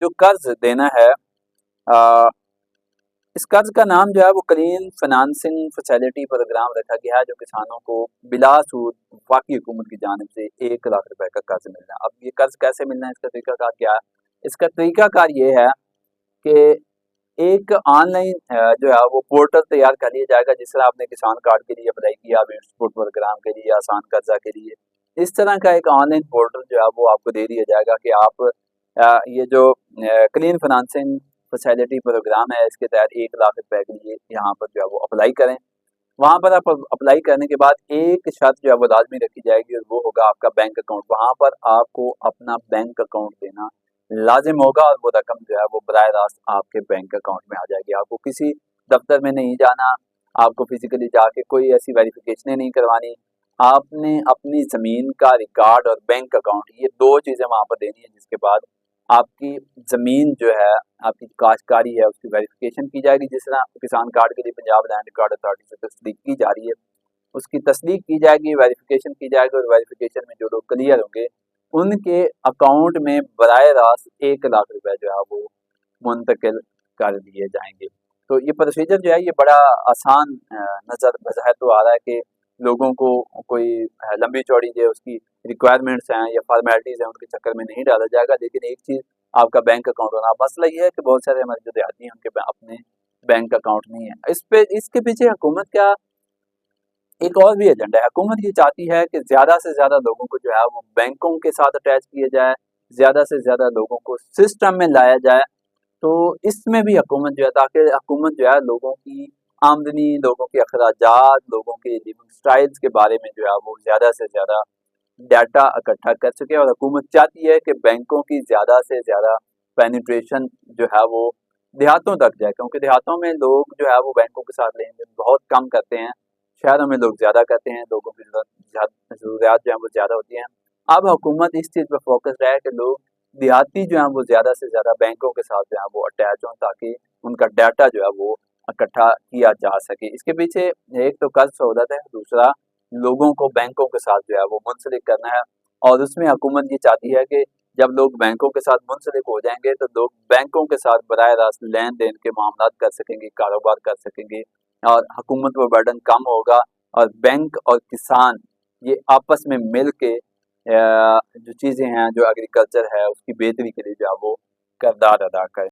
जो कर्ज देना है इस कर्ज का नाम जो है वो क्लीन फाइनेंसिंग फैसिलिटी प्रोग्राम रखा गया है, जो किसानों को बिला सूद वफाकी हुकूमत की जानिब से 1 लाख रुपए का कर्ज मिलना है। अब ये कर्ज कैसे मिलना है, इसका तरीकाकार क्या है? इसका तरीकाकार ये है कि एक ऑनलाइन जो है वो पोर्टल तैयार कर लिया जाएगा, जिस तरह आपने किसान कार्ड के लिए अप्लाई किया, एक्सपोर्ट प्रोग्राम के लिए, आसान कर्जा के लिए, इस तरह का एक ऑनलाइन पोर्टल जो है वो आपको दे दिया जाएगा कि आप ये जो क्लीन फाइनेंसिंग फैसिलिटी प्रोग्राम है, इसके तहत 1 लाख रुपए के लिए यहाँ पर जो है वो अप्लाई करें। वहाँ पर आप अप्लाई करने के बाद एक शर्त जो है वो लाजमी रखी जाएगी, और वो होगा आपका बैंक अकाउंट। वहाँ पर आपको अपना बैंक अकाउंट देना लाजिम होगा, और वो रकम जो है वो बराह रास्त आपके बैंक अकाउंट में आ जाएगी। आपको किसी दफ्तर में नहीं जाना, आपको फिजिकली जाके कोई ऐसी वेरिफिकेशनें नहीं करवानी। आपने अपनी ज़मीन का रिकॉर्ड और बैंक अकाउंट, ये 2 चीज़ें वहाँ पर देनी है, जिसके बाद आपकी ज़मीन जो है, आपकी काश्तकारी है, उसकी वेरिफिकेशन की जाएगी। जिस तरह किसान कार्ड के लिए पंजाब लैंड रिकॉर्ड अथॉरिटी से तस्दीक की जा रही है, उसकी तस्दीक की जाएगी, वेरिफिकेशन की जाएगी, और वेरिफिकेशन में जो लोग क्लियर होंगे उनके अकाउंट में बराह रास्त 1 लाख रुपए जो है वो मुंतकिल कर दिए जाएंगे। तो ये प्रोसीजर जो है ये बड़ा आसान नज़र बज़ाहिर तो आ रहा है कि लोगों को कोई लंबी चौड़ी जो उसकी रिक्वायरमेंट्स हैं या फॉर्मेलिटीज़ हैं उनके चक्कर में नहीं डाला जाएगा। लेकिन एक चीज़, आपका बैंक अकाउंट होना। मसला ये है कि बहुत सारे हमारे जो देहाती हैं उनके अपने बैंक अकाउंट नहीं है। इसके पीछे हुकूमत का एक और भी एजेंडा है। हुकूमत ये चाहती है कि ज़्यादा से ज़्यादा लोगों को जो है वो बैंकों के साथ अटैच किया जाए, ज़्यादा से ज़्यादा लोगों को सिस्टम में लाया जाए। तो इसमें भी हुकूमत जो है, ताकि हुकूमत जो है लोगों की आमदनी, लोगों के अखराजात, लोगों के लिविंग स्टाइल्स के बारे में जो है वो ज़्यादा से ज़्यादा डाटा इकट्ठा कर सके। और हुकूमत चाहती है कि बैंकों की ज़्यादा से ज़्यादा पेनिट्रेशन जो है वो देहातों तक जाए, क्योंकि देहातों में लोग जो है वो बैंकों के साथ लेन देन बहुत कम करते हैं, शहरों में लोग ज़्यादा करते हैं, लोगों की ज़रूरियात जो है वो ज़्यादा होती हैं। अब हुकूमत इस चीज़ पर फोकस है कि लोग देहाती जो हैं वो ज़्यादा से ज़्यादा बैंकों के साथ जो है वो अटैच हों, ताकि उनका डाटा जो है वो इकट्ठा किया जा सके। इसके पीछे एक तो कर्ज सहूलत है, दूसरा लोगों को बैंकों के साथ जो है वो मुंसलिक करना है। और उसमें हुकूमत ये चाहती है कि जब लोग बैंकों के साथ मुंसलिक हो जाएंगे तो लोग बैंकों के साथ बराह रास्त लेन देन के मामलात कर सकेंगे, कारोबार कर सकेंगे, और हुकूमत पर बर्डन कम होगा। और बैंक और किसान ये आपस में मिल के जो चीज़ें हैं, जो एग्रीकल्चर है उसकी बेहतरी के लिए जो है वो किरदार अदा करें।